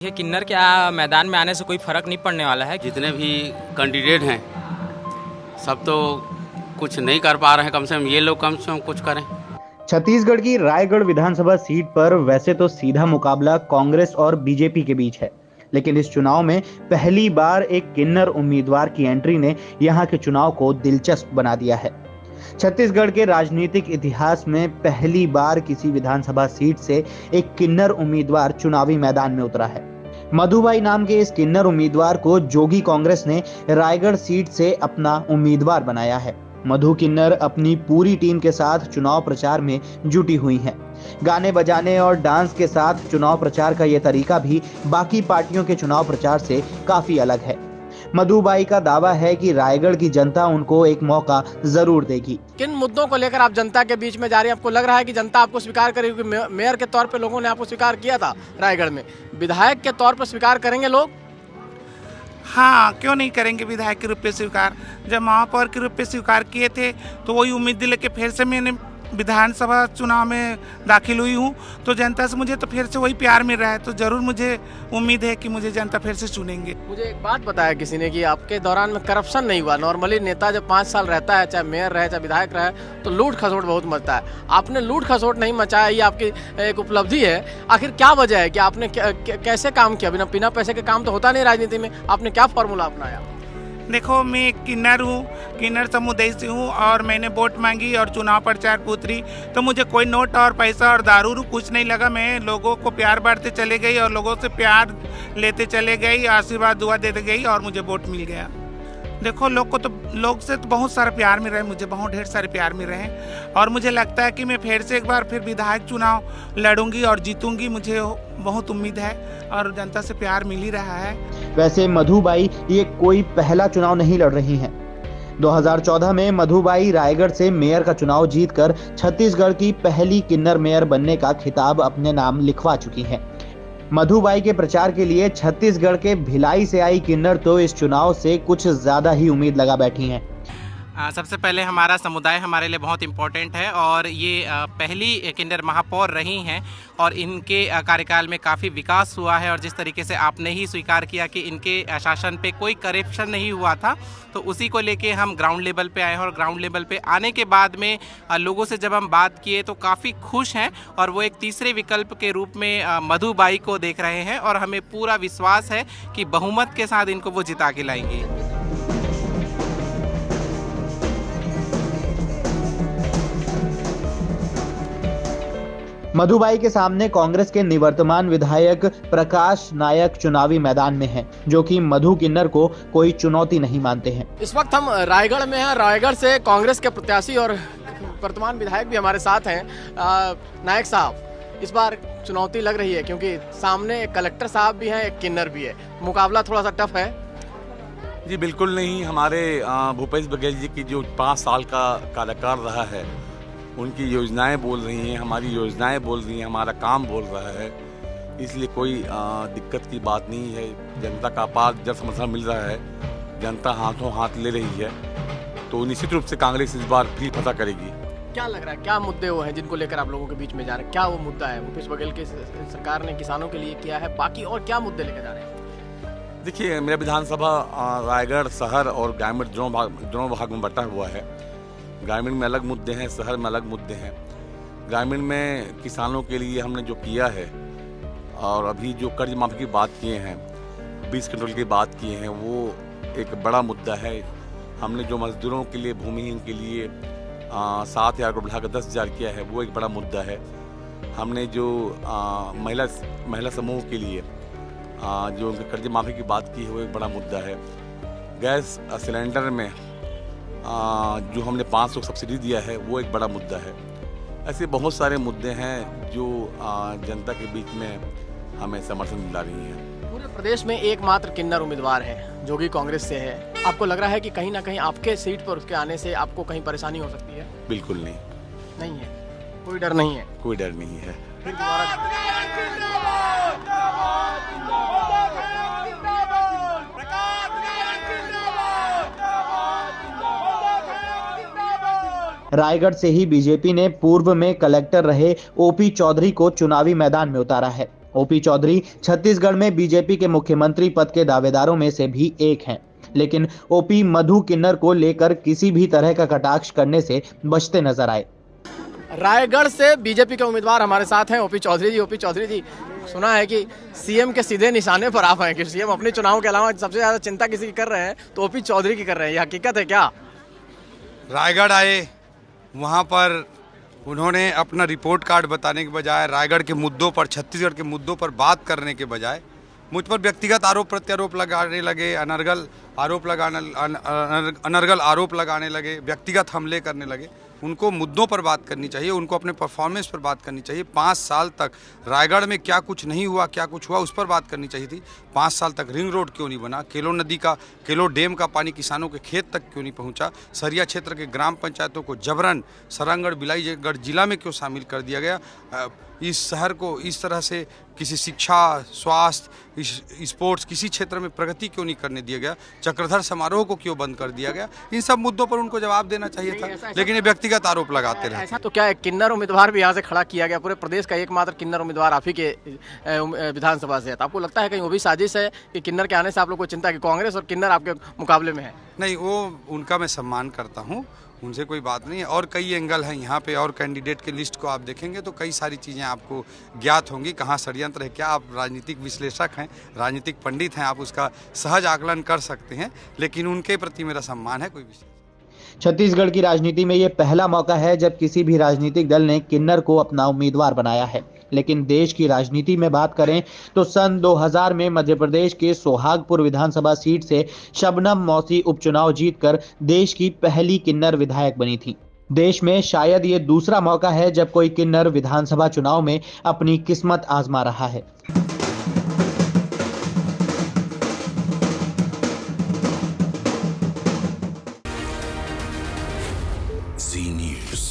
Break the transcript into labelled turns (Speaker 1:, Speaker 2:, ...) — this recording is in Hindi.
Speaker 1: ये किन्नर के मैदान में आने से कोई फर्क नहीं पड़ने वाला है।
Speaker 2: जितने भी कैंडिडेट हैं सब तो कुछ नहीं कर पा रहे हैं, कम से कम ये लोग कम से कम कुछ करें।
Speaker 3: छत्तीसगढ़ की रायगढ़ विधानसभा सीट पर वैसे तो सीधा मुकाबला कांग्रेस और बीजेपी के बीच है, लेकिन इस चुनाव में पहली बार एक किन्नर उम्मीदवार की एंट्री ने यहां के चुनाव को दिलचस्प बना दिया है। छत्तीसगढ़ के राजनीतिक इतिहास में पहली बार किसी विधानसभा सीट से एक किन्नर उम्मीदवार चुनावी मैदान में उतरा है। मधुबाई नाम के इस किन्नर उम्मीदवार को जोगी कांग्रेस ने रायगढ़ सीट से अपना उम्मीदवार बनाया है। मधु किन्नर अपनी पूरी टीम के साथ चुनाव प्रचार में जुटी हुई हैं। गाने बजाने और डांस के साथ चुनाव प्रचार का यह तरीका भी बाकी पार्टियों के चुनाव प्रचार से काफी अलग है। मधुबाई का दावा है कि रायगढ़ की जनता उनको एक मौका जरूर देगी।
Speaker 4: किन मुद्दों को लेकर आप जनता के बीच में जा रही हैं? आपको लग रहा है कि जनता आपको स्वीकार करेगी? मेयर के तौर पे लोगों ने आपको स्वीकार किया था रायगढ़ में, विधायक के तौर पर स्वीकार करेंगे लोग?
Speaker 5: हाँ, क्यों नहीं करेंगे विधायक के रूप में स्वीकार। जब महापौर के रूप में स्वीकार किए थे तो वही उम्मीद लेके फिर से मैंने विधानसभा चुनाव में दाखिल हुई हूँ, तो जनता से मुझे तो फिर से वही प्यार मिल रहा है, तो ज़रूर मुझे उम्मीद है कि मुझे जनता फिर से चुनेंगे।
Speaker 4: मुझे एक बात बताया किसी ने कि आपके दौरान में करप्शन नहीं हुआ। नॉर्मली नेता जब 5 साल रहता है, चाहे मेयर रहे चाहे विधायक रहे, तो लूट खसोट बहुत मचता है। आपने लूट खसोट नहीं मचाया, ये आपकी एक उपलब्धि है। आखिर क्या वजह है कि आपने कैसे काम किया? बिना पैसे के काम तो होता नहीं राजनीति में। आपने क्या फॉर्मूला अपनाया?
Speaker 5: देखो, मैं एक किन्नर हूँ, किन्नर समुदाय से हूँ और मैंने वोट मांगी और चुनाव प्रचार पे उतरी, तो मुझे कोई नोट और पैसा और दारू कुछ नहीं लगा। मैं लोगों को प्यार बांटते चले गई और लोगों से प्यार लेते चले गई, आशीर्वाद दुआ देते गई और मुझे वोट मिल गया। देखो, लोग से तो बहुत सारा प्यार मिल रहा है, मुझे बहुत ढेर सारे प्यार मिल रहे हैं और मुझे लगता है कि मैं फिर से एक बार फिर विधायक चुनाव लड़ूंगी और जीतूंगी। मुझे बहुत उम्मीद है और जनता से प्यार मिल ही रहा है।
Speaker 3: वैसे मधुबाई ये कोई पहला चुनाव नहीं लड़ रही हैं। 2014 में मधुबाई रायगढ़ से मेयर का चुनाव जीतकर छत्तीसगढ़ की पहली किन्नर मेयर बनने का खिताब अपने नाम लिखवा चुकी हैं। मधुबाई के प्रचार के लिए छत्तीसगढ़ के भिलाई से आई किन्नर तो इस चुनाव से कुछ ज्यादा ही उम्मीद लगा बैठी हैं।
Speaker 6: सबसे पहले हमारा समुदाय हमारे लिए बहुत इम्पोर्टेंट है और ये पहली किन्नर महापौर रही हैं और इनके कार्यकाल में काफ़ी विकास हुआ है। और जिस तरीके से आपने ही स्वीकार किया कि इनके शासन पे कोई करप्शन नहीं हुआ था, तो उसी को लेके हम ग्राउंड लेवल पे आए हैं और ग्राउंड लेवल पे आने के बाद में लोगों से जब हम बात किए तो काफ़ी खुश हैं और वो एक तीसरे विकल्प के रूप में मधुबाई को देख रहे हैं और हमें पूरा विश्वास है कि बहुमत के साथ इनको वो जिता के लाएंगे।
Speaker 3: मधुबाई के सामने कांग्रेस के निवर्तमान विधायक प्रकाश नायक चुनावी मैदान में हैं, जो कि मधु किन्नर को कोई चुनौती नहीं मानते हैं।
Speaker 4: इस वक्त हम रायगढ़ में हैं। रायगढ़ से कांग्रेस के प्रत्याशी और वर्तमान विधायक भी हमारे साथ हैं। नायक साहब, इस बार चुनौती लग रही है क्योंकि सामने एक कलेक्टर साहब भी हैं, एक किन्नर भी है। मुकाबला थोड़ा सा टफ है।
Speaker 7: जी बिल्कुल नहीं, हमारे भूपेश बघेल जी की जो 5 साल का कार्यकाल रहा है, उनकी योजनाएं बोल रही हैं, हमारी योजनाएं बोल रही हैं, हमारा काम बोल रहा है, इसलिए कोई दिक्कत की बात नहीं है। जनता का अपार जन समर्थन मिल रहा है, जनता हाथों हाथ ले रही है, तो निश्चित रूप से कांग्रेस इस बार भी फतह करेगी।
Speaker 4: क्या लग रहा है, क्या मुद्दे वो हैं जिनको लेकर आप लोगों के बीच में जा रहे हैं? क्या वो मुद्दा है भूपेश बघेल की सरकार ने किसानों के लिए किया है, बाकी और क्या मुद्दे लेकर जा रहे हैं?
Speaker 7: देखिए, मेरा विधानसभा रायगढ़ शहर और ग्रामीण दोनों भाग में बटा हुआ है। ग्रामीण में अलग मुद्दे हैं, शहर में अलग मुद्दे हैं। ग्रामीण में किसानों के लिए हमने जो किया है और अभी जो कर्ज माफी की बात किए हैं, 20 क्विंटल की बात किए हैं, वो एक बड़ा मुद्दा है। हमने जो मजदूरों के लिए, भूमिहीन के लिए 7,000 को बढ़ाकर 10,000 किया है, वो एक बड़ा मुद्दा है। हमने जो महिला समूह के लिए जो उनके कर्ज माफी की बात की है, वो एक बड़ा मुद्दा है। गैस सिलेंडर में जो हमने 500 सब्सिडी दिया है, वो एक बड़ा मुद्दा है। ऐसे बहुत सारे मुद्दे हैं जो जनता के बीच में हमें समर्थन दिला रही हैं।
Speaker 4: पूरे प्रदेश में एकमात्र किन्नर उम्मीदवार है जो कि कांग्रेस से है। आपको लग रहा है कि कहीं ना कहीं आपके सीट पर उसके आने से आपको कहीं परेशानी हो सकती है?
Speaker 7: बिल्कुल नहीं,
Speaker 4: नहीं है, कोई डर नहीं है।
Speaker 7: कोई डर नहीं है।
Speaker 4: फिर दोबारा
Speaker 3: रायगढ़ से ही बीजेपी ने पूर्व में कलेक्टर रहे ओपी चौधरी को चुनावी मैदान में उतारा है। ओपी चौधरी छत्तीसगढ़ में बीजेपी के मुख्यमंत्री पद के दावेदारों में से भी एक हैं, लेकिन ओपी मधु किन्नर को लेकर किसी भी तरह का कटाक्ष करने से बचते नजर आए।
Speaker 4: रायगढ़ से बीजेपी के उम्मीदवार हमारे साथ हैं ओपी चौधरी जी। ओपी चौधरी जी, सुना है कि सीएम के सीधे निशाने पर आप हैं कि सीएम अपने चुनाव के अलावा सबसे ज्यादा चिंता किसी की कर रहे हैं तो ओपी चौधरी की कर रहे हैं, ये हकीकत है क्या?
Speaker 8: रायगढ़ आए, वहाँ पर उन्होंने अपना रिपोर्ट कार्ड बताने के बजाय रायगढ़ के मुद्दों पर, छत्तीसगढ़ के मुद्दों पर बात करने के बजाय मुझ पर व्यक्तिगत आरोप प्रत्यारोप लगाने लगे, अनर्गल आरोप लगाने लगे, व्यक्तिगत हमले करने लगे। उनको मुद्दों पर बात करनी चाहिए, उनको अपने परफॉर्मेंस पर बात करनी चाहिए। 5 साल तक रायगढ़ में क्या कुछ नहीं हुआ, क्या कुछ हुआ, उस पर बात करनी चाहिए थी। 5 साल तक रिंग रोड क्यों नहीं बना, केलो नदी का, केलो डैम का पानी किसानों के खेत तक क्यों नहीं पहुंचा, सरिया क्षेत्र के ग्राम पंचायतों को जबरन सरांगढ़ बिलाईगढ़ जिला में क्यों शामिल कर दिया गया, इस शहर को इस तरह से किसी शिक्षा, स्वास्थ्य, स्पोर्ट्स किसी क्षेत्र में प्रगति क्यों नहीं करने दिया गया, चक्रधर समारोह को क्यों बंद कर दिया गया, इन सब मुद्दों पर उनको जवाब देना चाहिए था, लेकिन ये व्यक्तिगत आरोप लगाते रहे।
Speaker 4: ऐसा तो क्या है, किन्नर उम्मीदवार भी यहाँ से खड़ा किया गया, पूरे प्रदेश का एकमात्र किन्नर उम्मीदवार आप ही के विधानसभा से है, तो आपको लगता है कहीं वो भी साजिश है कि किन्नर के आने से आप लोग को चिंता, कि कांग्रेस और किन्नर आपके मुकाबले में है?
Speaker 8: नहीं, वो उनका मैं सम्मान करता हूँ, उनसे कोई बात नहीं है। और कई एंगल हैं यहाँ पे, और कैंडिडेट के लिस्ट को आप देखेंगे तो कई सारी चीज़ें आपको ज्ञात होंगी, कहाँ षड्यंत्र है क्या। आप राजनीतिक विश्लेषक हैं, राजनीतिक पंडित हैं, आप उसका सहज आकलन कर सकते हैं, लेकिन उनके प्रति मेरा सम्मान है, कोई विषय।
Speaker 3: छत्तीसगढ़ की राजनीति में यह पहला मौका है जब किसी भी राजनीतिक दल ने किन्नर को अपना उम्मीदवार बनाया है, लेकिन देश की राजनीति में बात करें तो सन 2000 में मध्य प्रदेश के सोहागपुर विधानसभा सीट से शबनम मौसी उपचुनाव जीतकर देश की पहली किन्नर विधायक बनी थी। देश में शायद ये दूसरा मौका है जब कोई किन्नर विधानसभा चुनाव में अपनी किस्मत आजमा रहा है।
Speaker 9: Z News.